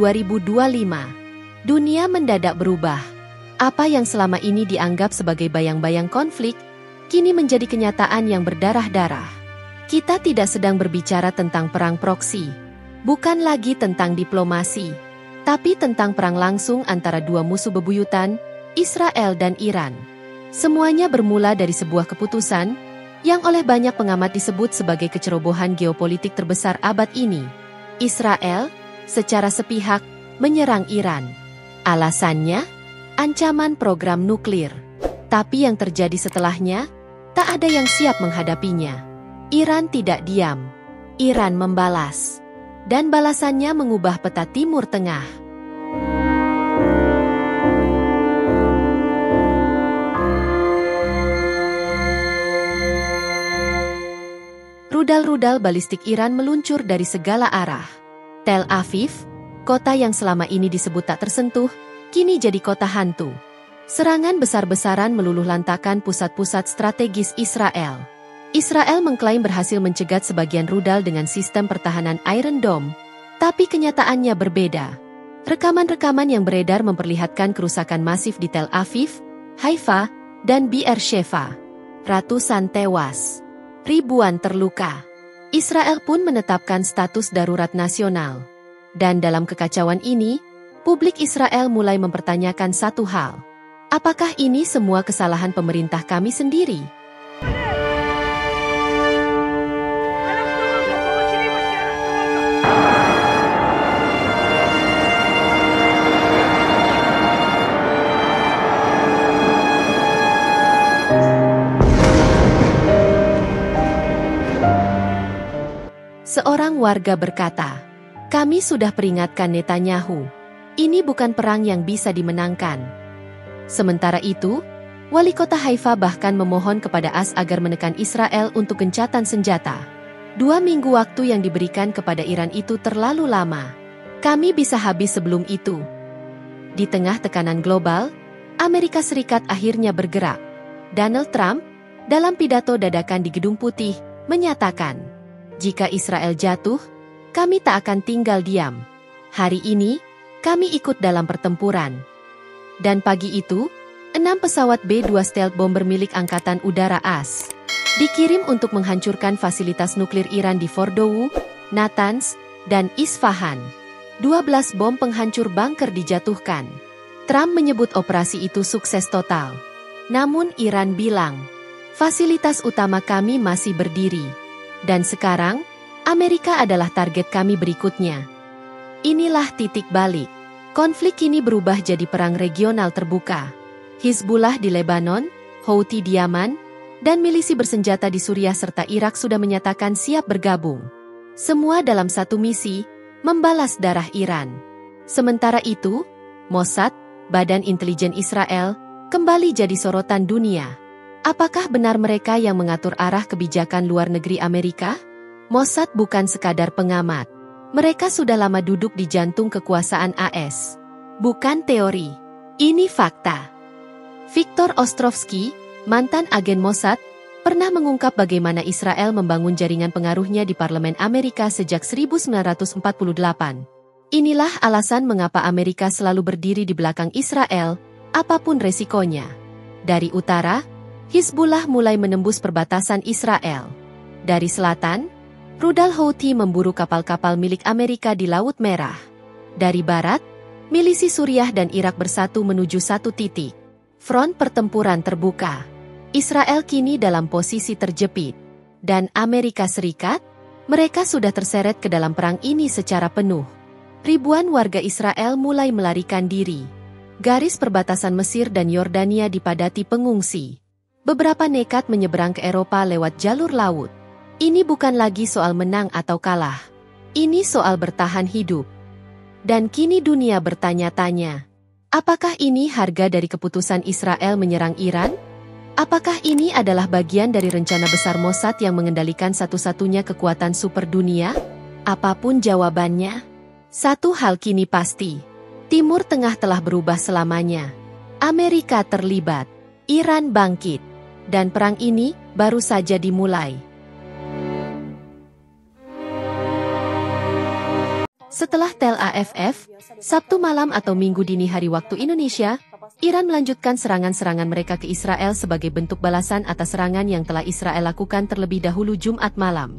2025. Dunia mendadak berubah. Apa yang selama ini dianggap sebagai bayang-bayang konflik, kini menjadi kenyataan yang berdarah-darah. Kita tidak sedang berbicara tentang perang proksi, bukan lagi tentang diplomasi, tapi tentang perang langsung antara dua musuh bebuyutan, Israel dan Iran. Semuanya bermula dari sebuah keputusan yang oleh banyak pengamat disebut sebagai kecerobohan geopolitik terbesar abad ini. Israel, secara sepihak, menyerang Iran. Alasannya, ancaman program nuklir. Tapi yang terjadi setelahnya, tak ada yang siap menghadapinya. Iran tidak diam. Iran membalas. Dan balasannya mengubah peta Timur Tengah. Rudal-rudal balistik Iran meluncur dari segala arah. Tel Aviv, kota yang selama ini disebut tak tersentuh, kini jadi kota hantu. Serangan besar-besaran meluluhlantakkan pusat-pusat strategis Israel. Israel mengklaim berhasil mencegat sebagian rudal dengan sistem pertahanan Iron Dome, tapi kenyataannya berbeda. Rekaman-rekaman yang beredar memperlihatkan kerusakan masif di Tel Aviv, Haifa, dan Beersheva. Ratusan tewas. Ribuan terluka. Israel pun menetapkan status darurat nasional. Dan dalam kekacauan ini, publik Israel mulai mempertanyakan satu hal. Apakah ini semua kesalahan pemerintah kami sendiri? Seorang warga berkata, "Kami sudah peringatkan Netanyahu. Ini bukan perang yang bisa dimenangkan." Sementara itu, wali kota Haifa bahkan memohon kepada AS agar menekan Israel untuk gencatan senjata. 2 minggu waktu yang diberikan kepada Iran itu terlalu lama. Kami bisa habis sebelum itu. Di tengah tekanan global, Amerika Serikat akhirnya bergerak. Donald Trump, dalam pidato dadakan di Gedung Putih, menyatakan, "Jika Israel jatuh, kami tak akan tinggal diam. Hari ini, kami ikut dalam pertempuran." Dan pagi itu, 6 pesawat B-2 stealth bomber milik Angkatan Udara AS dikirim untuk menghancurkan fasilitas nuklir Iran di Fordow, Natanz, dan Isfahan. 12 bom penghancur bunker dijatuhkan. Trump menyebut operasi itu sukses total. Namun Iran bilang, "Fasilitas utama kami masih berdiri. Dan sekarang, Amerika adalah target kami berikutnya." Inilah titik balik. Konflik ini berubah jadi perang regional terbuka. Hizbullah di Lebanon, Houthi di Yaman, dan milisi bersenjata di Suriah serta Irak sudah menyatakan siap bergabung. Semua dalam satu misi, membalas darah Iran. Sementara itu, Mossad, Badan Intelijen Israel, kembali jadi sorotan dunia. Apakah benar mereka yang mengatur arah kebijakan luar negeri Amerika? Mossad bukan sekadar pengamat. Mereka sudah lama duduk di jantung kekuasaan AS. Bukan teori. Ini fakta. Viktor Ostrovsky, mantan agen Mossad, pernah mengungkap bagaimana Israel membangun jaringan pengaruhnya di parlemen Amerika sejak 1948. Inilah alasan mengapa Amerika selalu berdiri di belakang Israel, apapun resikonya. Dari utara, Hizbullah mulai menembus perbatasan Israel. Dari selatan, rudal Houthi memburu kapal-kapal milik Amerika di Laut Merah. Dari barat, milisi Suriah dan Irak bersatu menuju satu titik. Front pertempuran terbuka. Israel kini dalam posisi terjepit. Dan Amerika Serikat, mereka sudah terseret ke dalam perang ini secara penuh. Ribuan warga Israel mulai melarikan diri. Garis perbatasan Mesir dan Yordania dipadati pengungsi. Beberapa nekat menyeberang ke Eropa lewat jalur laut. Ini bukan lagi soal menang atau kalah. Ini soal bertahan hidup. Dan kini dunia bertanya-tanya, apakah ini harga dari keputusan Israel menyerang Iran? Apakah ini adalah bagian dari rencana besar Mossad yang mengendalikan satu-satunya kekuatan super dunia? Apapun jawabannya, satu hal kini pasti. Timur Tengah telah berubah selamanya. Amerika terlibat. Iran bangkit. Dan perang ini baru saja dimulai. Setelah Tel Aviv, Sabtu malam atau Minggu dini hari waktu Indonesia, Iran melanjutkan serangan-serangan mereka ke Israel sebagai bentuk balasan atas serangan yang telah Israel lakukan terlebih dahulu Jumat malam.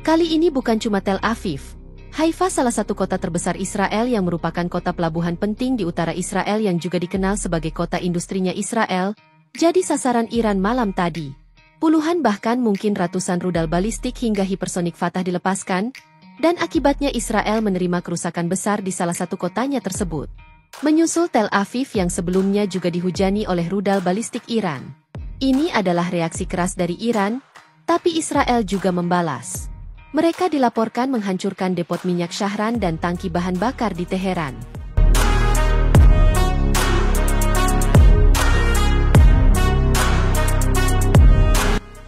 Kali ini bukan cuma Tel Aviv. Haifa, salah satu kota terbesar Israel yang merupakan kota pelabuhan penting di utara Israel yang juga dikenal sebagai kota industrinya Israel, jadi sasaran Iran malam tadi. Puluhan bahkan mungkin ratusan rudal balistik hingga hipersonik Fatah dilepaskan, dan akibatnya Israel menerima kerusakan besar di salah satu kotanya tersebut. Menyusul Tel Aviv yang sebelumnya juga dihujani oleh rudal balistik Iran. Ini adalah reaksi keras dari Iran, tapi Israel juga membalas. Mereka dilaporkan menghancurkan depot minyak Shahran dan tangki bahan bakar di Teheran.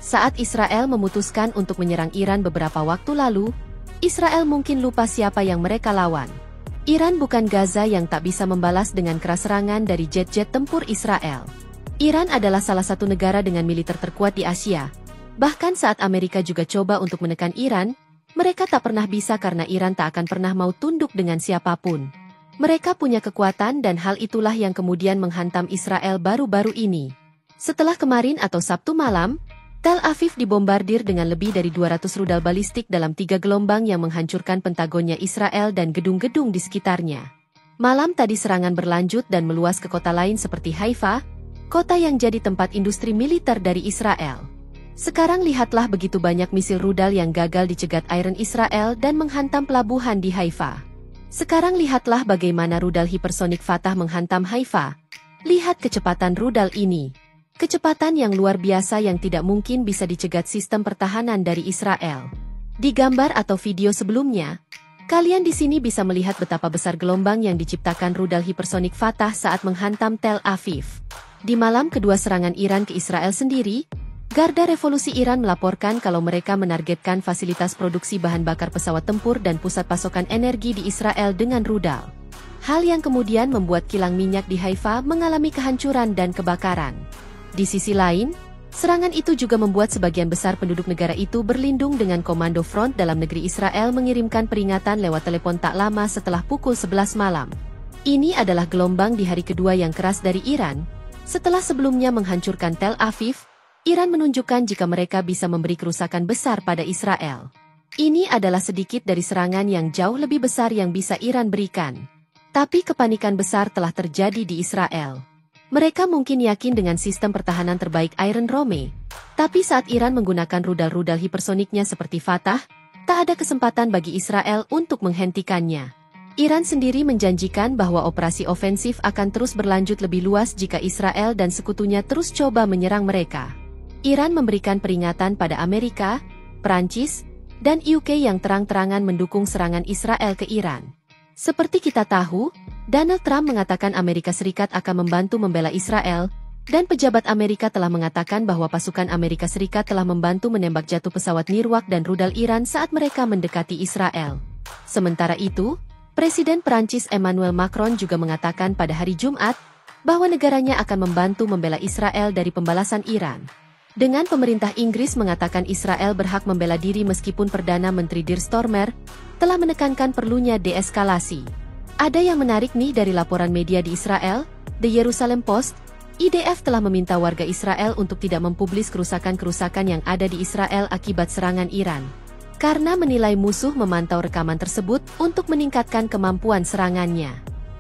Saat Israel memutuskan untuk menyerang Iran beberapa waktu lalu, Israel mungkin lupa siapa yang mereka lawan. Iran bukan Gaza yang tak bisa membalas dengan keras serangan dari jet-jet tempur Israel. Iran adalah salah satu negara dengan militer terkuat di Asia. Bahkan saat Amerika juga coba untuk menekan Iran, mereka tak pernah bisa karena Iran tak akan pernah mau tunduk dengan siapapun. Mereka punya kekuatan dan hal itulah yang kemudian menghantam Israel baru-baru ini. Setelah kemarin atau Sabtu malam, Tel Aviv dibombardir dengan lebih dari 200 rudal balistik dalam 3 gelombang yang menghancurkan pentagonnya Israel dan gedung-gedung di sekitarnya. Malam tadi serangan berlanjut dan meluas ke kota lain seperti Haifa, kota yang jadi tempat industri militer dari Israel. Sekarang lihatlah begitu banyak misil rudal yang gagal dicegat Iran Israel dan menghantam pelabuhan di Haifa. Sekarang lihatlah bagaimana rudal hipersonik Fatah menghantam Haifa. Lihat kecepatan rudal ini. Kecepatan yang luar biasa yang tidak mungkin bisa dicegat sistem pertahanan dari Israel. Di gambar atau video sebelumnya, kalian di sini bisa melihat betapa besar gelombang yang diciptakan rudal hipersonik Fatah saat menghantam Tel Aviv. Di malam kedua serangan Iran ke Israel sendiri, Garda Revolusi Iran melaporkan kalau mereka menargetkan fasilitas produksi bahan bakar pesawat tempur dan pusat pasokan energi di Israel dengan rudal. Hal yang kemudian membuat kilang minyak di Haifa mengalami kehancuran dan kebakaran. Di sisi lain, serangan itu juga membuat sebagian besar penduduk negara itu berlindung dengan Komando Front dalam negeri Israel mengirimkan peringatan lewat telepon tak lama setelah pukul 11 malam. Ini adalah gelombang di hari kedua yang keras dari Iran. Setelah sebelumnya menghancurkan Tel Aviv, Iran menunjukkan jika mereka bisa memberi kerusakan besar pada Israel. Ini adalah sedikit dari serangan yang jauh lebih besar yang bisa Iran berikan. Tapi kepanikan besar telah terjadi di Israel. Mereka mungkin yakin dengan sistem pertahanan terbaik Iron Dome, tapi saat Iran menggunakan rudal-rudal hipersoniknya seperti Fatah, tak ada kesempatan bagi Israel untuk menghentikannya. Iran sendiri menjanjikan bahwa operasi ofensif akan terus berlanjut lebih luas jika Israel dan sekutunya terus coba menyerang mereka. Iran memberikan peringatan pada Amerika, Prancis, dan UK yang terang-terangan mendukung serangan Israel ke Iran. Seperti kita tahu, Donald Trump mengatakan Amerika Serikat akan membantu membela Israel, dan pejabat Amerika telah mengatakan bahwa pasukan Amerika Serikat telah membantu menembak jatuh pesawat Nirwak dan rudal Iran saat mereka mendekati Israel. Sementara itu, Presiden Prancis Emmanuel Macron juga mengatakan pada hari Jumat, bahwa negaranya akan membantu membela Israel dari pembalasan Iran. Dengan pemerintah Inggris mengatakan Israel berhak membela diri meskipun Perdana Menteri Keir Starmer telah menekankan perlunya deeskalasi. Ada yang menarik nih dari laporan media di Israel, The Jerusalem Post, IDF telah meminta warga Israel untuk tidak mempublis kerusakan-kerusakan yang ada di Israel akibat serangan Iran. Karena menilai musuh memantau rekaman tersebut untuk meningkatkan kemampuan serangannya.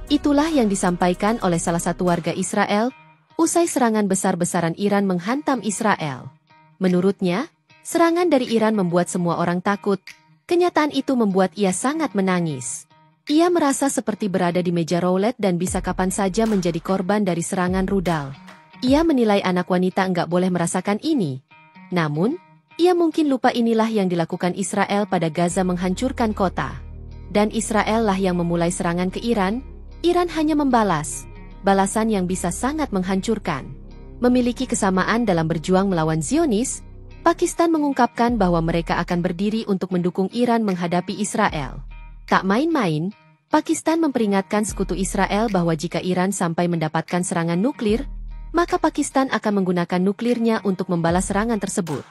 Itulah yang disampaikan oleh salah satu warga Israel, usai serangan besar-besaran Iran menghantam Israel. Menurutnya, serangan dari Iran membuat semua orang takut. Kenyataan itu membuat ia sangat menangis. Ia merasa seperti berada di meja roulette dan bisa kapan saja menjadi korban dari serangan rudal. Ia menilai anak wanita enggak boleh merasakan ini. Namun, ia mungkin lupa inilah yang dilakukan Israel pada Gaza menghancurkan kota. Dan Israel lah yang memulai serangan ke Iran, Iran hanya membalas. Balasan yang bisa sangat menghancurkan. Memiliki kesamaan dalam berjuang melawan Zionis, Pakistan mengungkapkan bahwa mereka akan berdiri untuk mendukung Iran menghadapi Israel. Tak main-main, Pakistan memperingatkan sekutu Israel bahwa jika Iran sampai mendapatkan serangan nuklir, maka Pakistan akan menggunakan nuklirnya untuk membalas serangan tersebut.